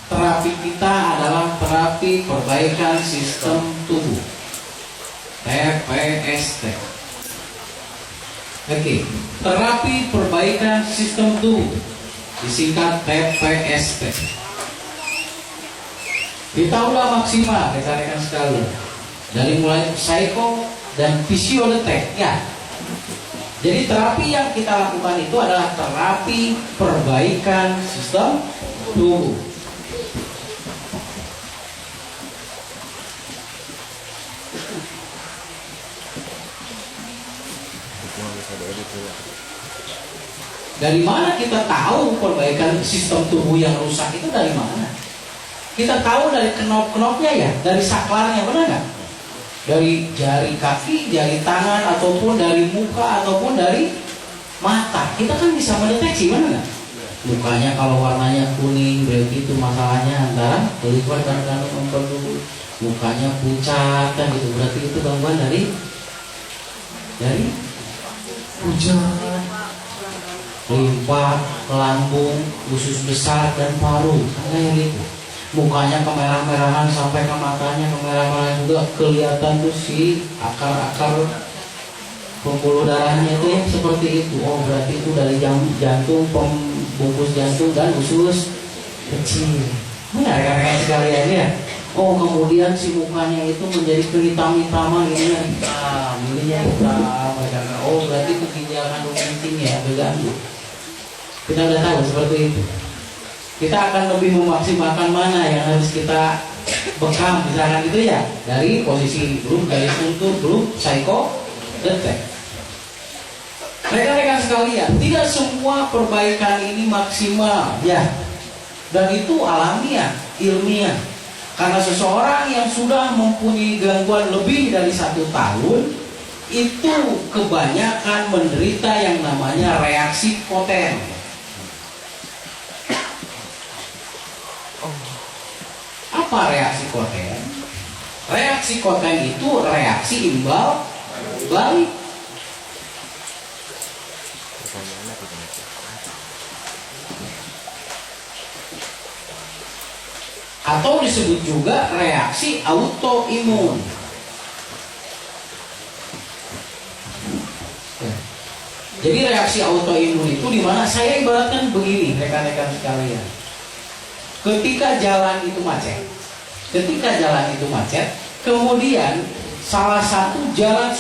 terapi kita adalah terapi perbaikan sistem tubuh, TPST. Oke, terapi perbaikan sistem tubuh disingkat TPST. Kita udah maksimal rekan-rekan sekalian, dari mulai psiko dan fisiodetek ya. Jadi terapi yang kita lakukan itu adalah terapi perbaikan sistem tubuh. Dari mana kita tahu perbaikan sistem tubuh yang rusak itu dari mana? Kita tahu dari knop-knopnya ya, dari saklarnya, benar nggak? Dari jari kaki, jari tangan, ataupun dari muka, ataupun dari mata. Kita kan bisa mendeteksi, benar nggak? Mukanya kalau warnanya kuning, berarti itu masalahnya antara liver dan kandung empedu. Mukanya pucat, kan gitu, berarti itu gangguan dari pucat, limpa, lambung, usus besar dan paru, kayak gitu. Mukanya kemerah-merahan sampai ke matanya kemerah-merahan juga, kelihatan tuh si akar-akar pembuluh darahnya itu yang seperti itu. Oh, berarti itu dari jantung, pembungkus jantung dan usus kecil. Nah, rekan-rekan sekalian ya. Oh, kemudian si mukanya itu menjadi kehitam-hitaman, ininya hitam, karena oh berarti itu ginjal kandung kencing ya terganggu. Kita udah tahu seperti itu. Kita akan lebih memaksimalkan mana yang harus kita bekam, misalkan itu ya, dari posisi grup, dari kultur grup, psikodetek. Rekan-rekan sekalian, tidak semua perbaikan ini maksimal ya, dan itu alamiah, ilmiah. Karena seseorang yang sudah mempunyai gangguan lebih dari 1 tahun itu kebanyakan menderita yang namanya reaksi koten. Apa reaksi koten? Reaksi koten itu reaksi imbal balik. Atau disebut juga reaksi autoimun. Jadi reaksi autoimun itu dimana saya ibaratkan begini, rekan-rekan sekalian. Ketika jalan itu macet, kemudian salah satu jalan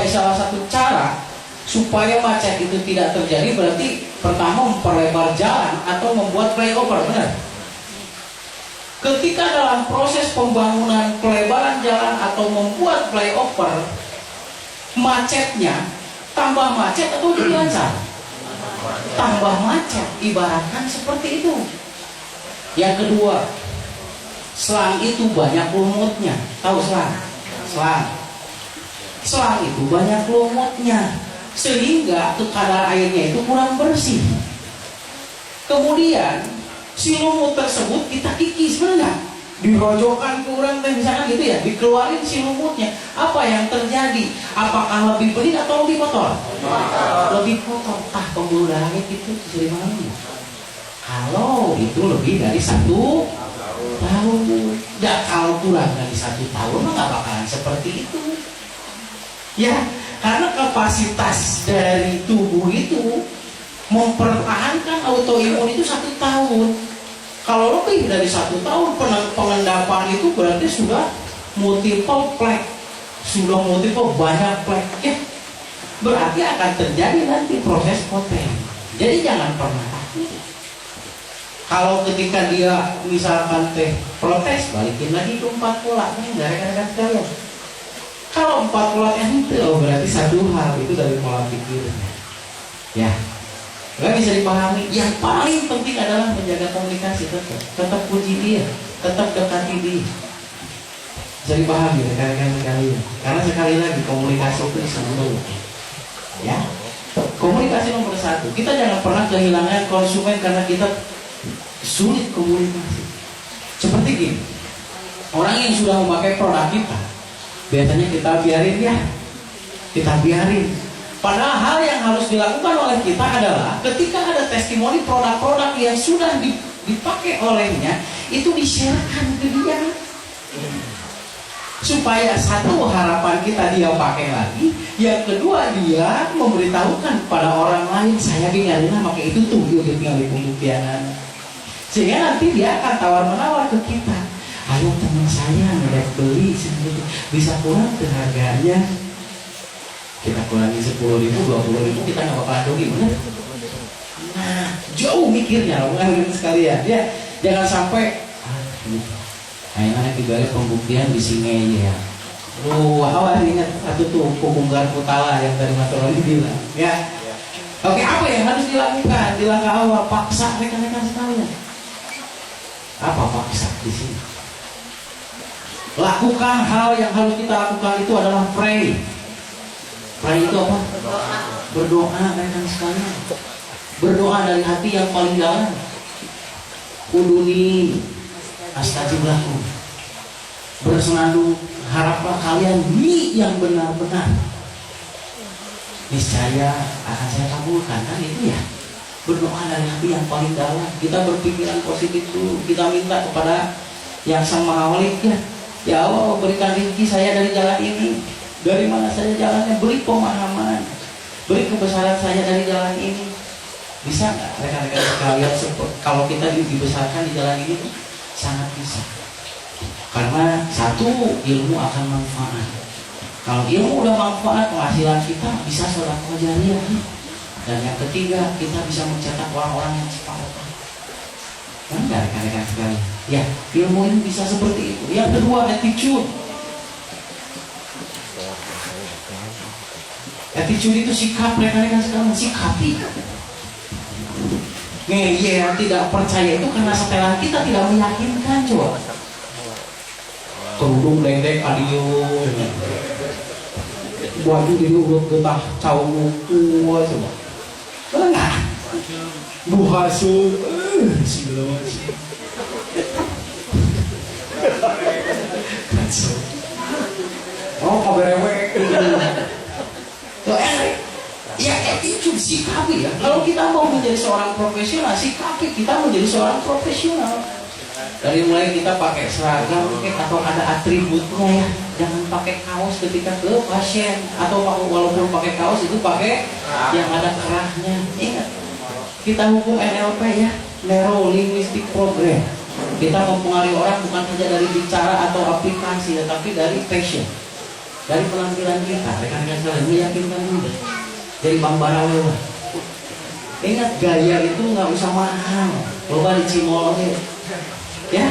salah satu cara supaya macet itu tidak terjadi berarti pertama memperlebar jalan atau membuat flyover, benar? Ketika dalam proses pembangunan pelebaran jalan atau membuat flyover, macetnya tambah macet atau dilancar? Tambah macet, ibaratkan seperti itu. Yang kedua, selang itu banyak lumutnya. Tahu selang? Selang itu banyak lumutnya, sehingga kadar airnya itu kurang bersih. Kemudian si lumut tersebut kita kikis, benar? Dirojokkan kurang dan misalkan gitu ya, dikeluarin si lumutnya. Apa yang terjadi? Apakah lebih bening atau lebih kotor? Lebih kotor. Pembuluh darahnya itu dari mana? Kalau itu lebih dari 1 tahun, ya kalau kurang dari 1 tahun nggak bakalan seperti itu. Ya, karena kapasitas dari tubuh itu mempertahankan autoimun itu 1 tahun. Kalau lebih dari 1 tahun, pengendapan itu berarti sudah multiple plaque, sudah multiple banyak plaque. Ya, berarti akan terjadi nanti proses koten. Jadi jangan pernah takut. Kalau ketika dia misalkan protes, balikin lagi ke 4 pola. Enggak, rekan-rekan sekalian. Kalau 4 pola yang itu, berarti 1 hal itu dari pola pikirnya. Ya, nggak bisa dipahami. Yang paling penting adalah menjaga komunikasi, tetap puji dia, tetap dekati dia. Bisa dipahami rekan-rekan sekalian. Karena sekali lagi komunikasi itu disebut. Ya, komunikasi nomor 1. Kita jangan pernah kehilangan konsumen karena kita sulit komunikasi. Seperti gini, orang yang sudah memakai produk kita, biasanya kita biarin. Padahal hal yang harus dilakukan oleh kita adalah ketika ada testimoni produk-produk yang sudah dipakai olehnya itu di-sharekan ke dia. Supaya satu, harapan kita dia pakai lagi, yang kedua dia memberitahukan kepada orang lain, saya tinggalin pakai itu tuh, dia tinggal di pembuktian. Sehingga nanti dia akan tawar-menawar ke kita, ayo teman saya nggak beli sendiri, bisa kurang ke harganya, kita kurangi 10.000, 20.000, kita nggak bakalan rugi, benar? Nah, jauh mikirnya, bukan sekalian ya, jangan sampai kayaknya dibalik pembuktian di sini ya. Awal ingat satu tuh pembongkar putala yang dari Maturoni bilang ya. Oke, apa yang harus dilakukan di langkah awal? Paksa rekan-rekan sekalian. Apa paksa di sini? Lakukan hal yang harus kita lakukan itu adalah pray. Pray itu apa? Berdoa rekan sekalian. Berdoa dari hati yang paling dalam. Uduni astajib lakum, bersenandung, haraplah kalian mi yang benar-benar, niscaya akan saya kabulkan. Kan itu ya, berdoa dari hati yang paling dalam. Kita berpikiran positif dulu, kita minta kepada yang Sang Maha Wali, ya Allah berikan rezeki saya dari jalan ini, dari mana saja jalannya, beri pemahaman, beri kebesaran saya dari jalan ini. Bisa nggak rekan-rekan sekalian, kalau kita dibesarkan di jalan ini? Sangat bisa. Karena satu, ilmu akan manfaat. Kalau ilmu udah manfaat, penghasilan kita bisa sedekah jariah. Dan yang ketiga, kita bisa mencetak orang-orang yang sepakat. Enggak rekan-rekan sekalian. Ya, ilmu ini bisa seperti itu. Yang kedua, attitude. Attitude itu sikap rekan-rekan sekalian, sikapi. Ngeyel, tidak percaya itu karena setelan kita tidak meyakinkan, coba. Kerudung lendek adio, baju ini udah getah cawu tua, coba. Enggak, buhasu, sebelum oh kabarewek. Ya attitude, sikapi ya. Kalau kita mau menjadi seorang profesional, sikapi kita menjadi seorang profesional. Dari mulai kita pakai seragam atau ada atributnya ya. Jangan pakai kaos ketika ke pasien, atau walaupun pakai kaos itu pakai yang ada kerahnya. Ingat, kita hukum NLP ya, Neuro Linguistic Program. Kita mempengaruhi orang bukan saja dari bicara atau aplikasi, tetapi dari passion, dari penampilan kita. Rekan-rekan sekalian, meyakinkan juga. Jadi Bang Barawe, ingat gaya itu nggak usah mahal, loba di Cimol ya,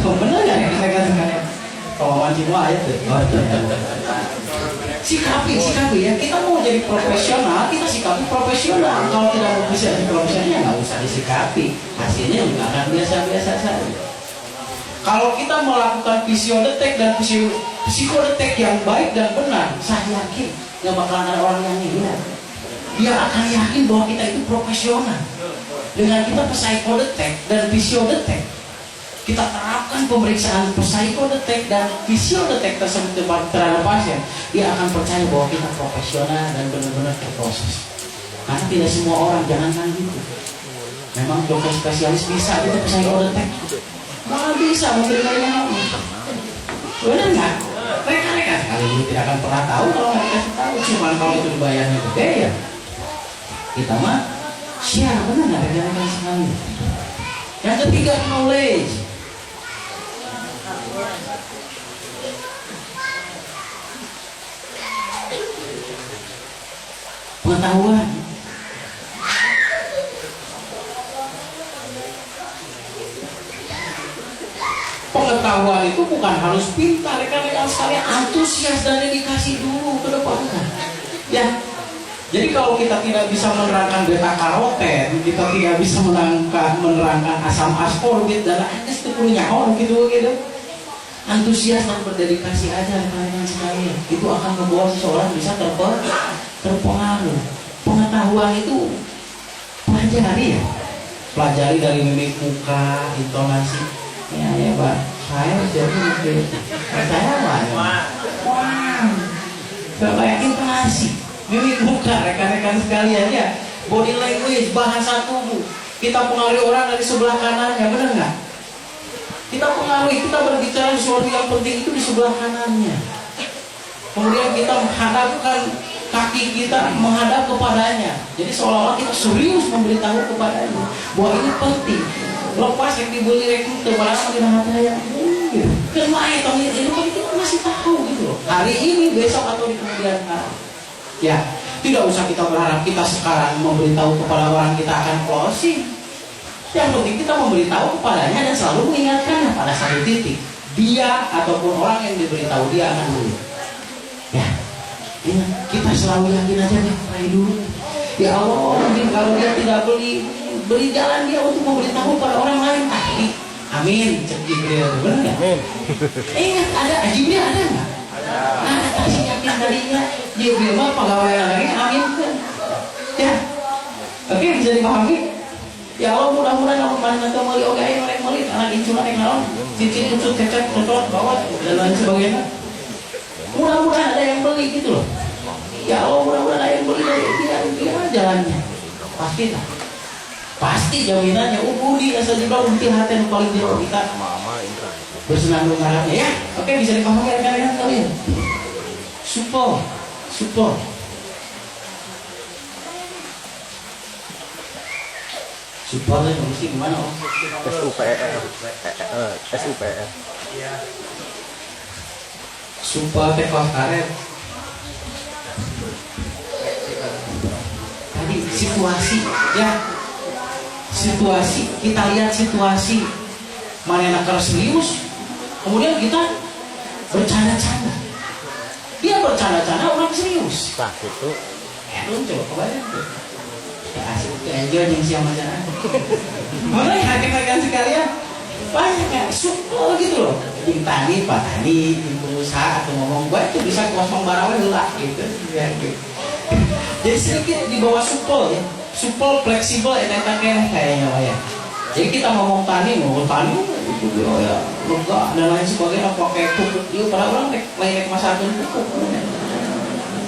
bener nggak ya rekan-rekan? Kalau Cimol aja tuh, sikapi ya. Kita mau jadi profesional, kita sikapi profesional. Kalau tidak mau bisa jadi profesional, ya nggak usah disikapi. Hasilnya juga akan biasa-biasa saja. Kalau kita melakukan visiodetek dan psikodetek yang baik dan benar, saya yakin nggak bakalan ada orang yang gila. Dia akan yakin bahwa kita itu profesional. Dengan kita psikodetek dan visiodetek, kita terapkan pemeriksaan psikodetek dan visiodetek tersebut terhadap pasien, dia akan percaya bahwa kita profesional dan benar-benar terproses. Karena tidak semua orang, jangankan gitu. Memang dokter spesialis bisa gitu psikodetek, malah bisa memberikan yang benar nggak? Rekan-rekan kali ini tidak akan pernah tahu kalau nggak dikasih tahu. Cuman kalau itu dibayarnya gede ya, kita mah share, benar nggak rekan-rekan sekali. Yang ketiga, knowledge. Pengetahuan. Pengetahuan itu bukan harus pintar, rekan-rekan sekalian, antusias dan dedikasi dulu ke depan. Ya. Jadi kalau kita tidak bisa menerangkan beta karoten, kita tidak bisa menerangkan asam ascorbit dan lainnya itu punya gitu. Antusias dan berdedikasi aja rekan-rekan sekalian. Itu akan membawa seseorang bisa terpengaruh. Pengetahuan itu pelajari ya. Pelajari dari mimik muka, intonasi. Ya Pak, saya jadi saya wah, kayak intonasi, mimik muka rekan-rekan sekalian ya, body language, bahasa tubuh, Kita pengaruhi orang dari sebelah kanannya, benar nggak? Kita pengaruhi, kita berbicara sesuatu yang penting itu di sebelah kanannya. Kemudian kita menghadapkan kaki kita menghadap kepadanya. Jadi seolah-olah kita serius memberitahu kepadanya bahwa ini penting. Lepas yang dibeli rekruter padahal tidak ada yang kenapa itu kita masih tahu gitu loh. Hari ini, besok atau di kemudian hari. Ya, tidak usah kita berharap kita sekarang memberitahu kepada orang kita akan closing. Yang penting kita memberitahu kepadanya dan selalu mengingatkannya pada satu titik. Dia ataupun orang yang diberitahu dia akan beli. Ya, ingat, kita selalu yakin aja deh, pray dulu. Ya Allah, mungkin kalau dia tidak beri jalan dia untuk memberitahu pada orang lain. Amin. Cek Jibril, benar nggak? Amin. Ingat, ada Jibril ada nggak? Ada. Kasih yakin darinya. Jibril mah pegawai lagi. Amin kan? Ya. Oke, bisa dipahami. Ya Allah, mudah-mudahan kalau panjang atau meli oke mereka meli anak incuran yang naon cincin unsur kecap cocok bawah dan lain sebagainya. Mudah-mudahan ada yang beli gitu loh. Ya Allah, mudah-mudahan ada yang beli dia jalannya. Pasti tak? Pasti jaminannya. Budi asal juga bukti hati yang paling jauh kita bersenandung harapnya ya. Oke, bisa dipahami rekan-rekan kalian. Support. Support itu mesti gimana om? SUPR. Support tekos karet. Tadi situasi ya. Situasi, kita lihat situasi mana yang akan serius, kemudian kita bercanda-canda. Dia bercanda-canda, orang serius. Nah, itu. Belum coba kebayang tuh. Ya asik tuh, enjoy yang siang macam mana ya rekan-rekan sekalian, banyak ya, suka gitu loh. Yang tadi, Pak tadi, yang berusaha atau ngomong gue itu bisa kosong barawai lah gitu. Ya, gitu. Jadi sedikit di bawah supel ya. Supel, fleksibel, kayaknya ya. Jadi kita ngomong tani itu ya lega dan lain sebagainya pakai pupuk dia pada orang lain masakan pupuk.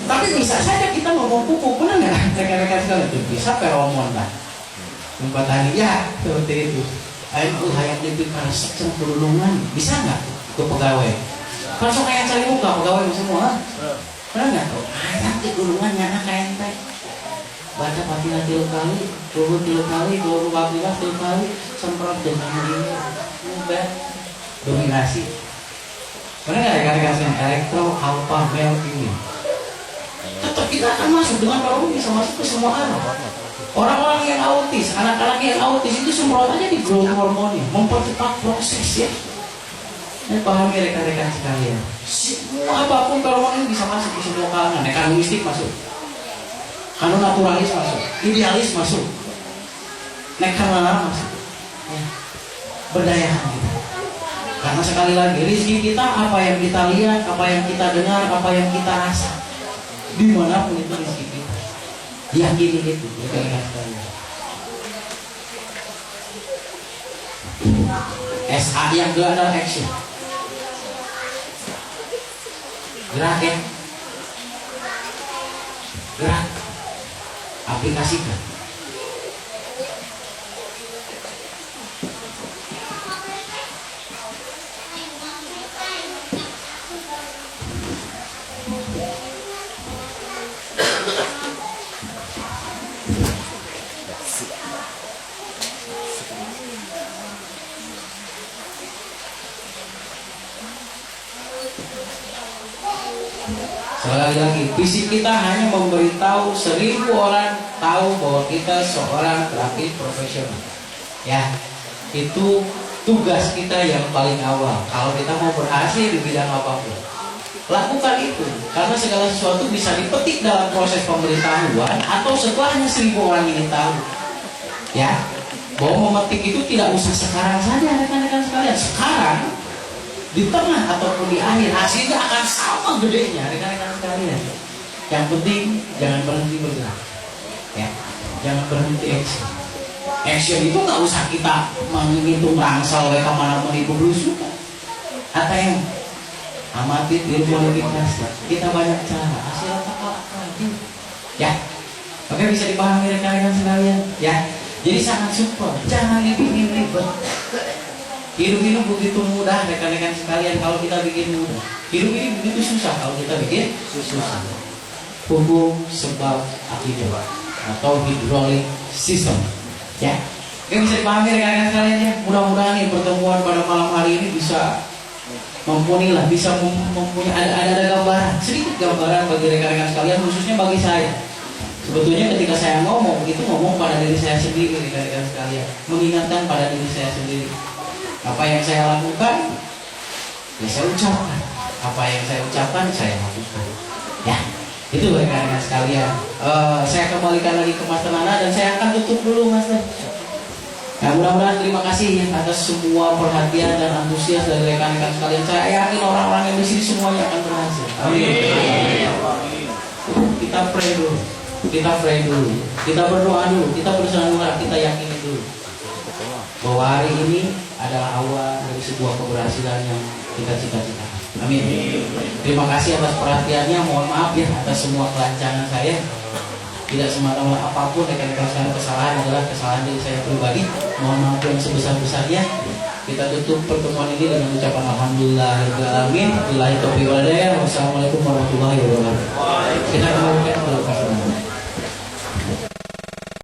Tapi bisa saja kita ngomong pupuk, benar nggak? Rekan-rekan sekalian itu bisa feromon lah. Tempat tani ya seperti itu. Ayo hayang lebih karena sektor perlindungan bisa nggak ke pegawai? Kalau kayak cari muka pegawai semua, benar nggak? Hayang di gulungan nyana kayak ente. Baca patilah 3 kali, turun 3 kali, turun 3 kali, semprot dengan ini, udah dominasi. Benar nggak rekan-rekan yang elektro, alpha, male, ini? Tetap kita akan masuk dengan kalau bisa masuk ke semua anak. Orang-orang yang autis, anak-anak yang autis itu semprot aja di growth hormone, mempercepat proses ya. Ini pahami rekan-rekan sekalian. Semua apapun hormon bisa masuk di semua kalangan. Rekan mistik masuk. Kanu naturalis masuk, idealis masuk, nekan masuk, ya. Berdayakan kita. Karena sekali lagi rezeki kita apa yang kita lihat, apa yang kita dengar, apa yang kita rasa, dimanapun itu rezeki kita. Yakini itu, SA yang kedua adalah action. Gerak ya, gerak. Aplikasikan. Sekali lagi, fisik kita hanya memberitahu 1000 orang tahu bahwa kita seorang grafis profesional. Ya, itu tugas kita yang paling awal. Kalau kita mau berhasil di bidang apapun, lakukan itu. Karena segala sesuatu bisa dipetik dalam proses pemberitahuan atau setelahnya 1000 orang ini tahu. Ya, bahwa memetik itu tidak usah sekarang saja rekan-rekan sekalian. Sekarang di tengah ataupun di akhir hasilnya akan sama gedenya rekan-rekan sekalian. Yang penting jangan berhenti bergerak, ya, jangan berhenti action. Action itu nggak usah kita menghitung rangsal mereka mana mau dibelus juga. Atau yang amati ilmu lebih keras. Kita banyak cara hasil apa ya. Oke, bisa dipahami rekan-rekan sekalian, ya. Jadi sangat super, jangan dibikin ribet. Hidup ini begitu mudah, rekan-rekan sekalian, kalau kita bikin mudah. Hidup ini begitu susah kalau kita bikin susah. Hukum sebab akibat atau hydraulic system. Ya, ini bisa dipahami rekan-rekan sekalian ya. Mudah-mudahan nih pertemuan pada malam hari ini bisa mempunyai mempunyai ada gambaran, sedikit gambaran bagi rekan-rekan sekalian, khususnya bagi saya. Sebetulnya ketika saya ngomong, itu ngomong pada diri saya sendiri rekan-rekan sekalian, mengingatkan pada diri saya sendiri. Apa yang saya lakukan, ya saya ucapkan. Apa yang saya ucapkan, saya lakukan. Ya, itu rekan-rekan sekalian. Saya kembalikan lagi ke Mas Nana dan saya akan tutup dulu, Mas. Nah, mudah-mudahan terima kasih atas semua perhatian dan antusias dari rekan-rekan sekalian. Saya yakin orang-orang yang di sini semuanya akan berhasil. Amin. Kita pray dulu. Kita berdoa dulu. Kita bersama, kita yakini dulu bahwa hari ini adalah awal dari sebuah keberhasilan yang kita cita-citakan. Amin. Terima kasih atas perhatiannya. Mohon maaf ya atas semua kelancangan saya. Tidak semata-mata apapun rekan-rekan sekalian, kesalahan adalah kesalahan diri saya pribadi. Mohon maaf yang sebesar-besarnya. Kita tutup pertemuan ini dengan ucapan alhamdulillahirabbil alamin. Wassalamualaikum warahmatullahi wabarakatuh. Kita kembali ke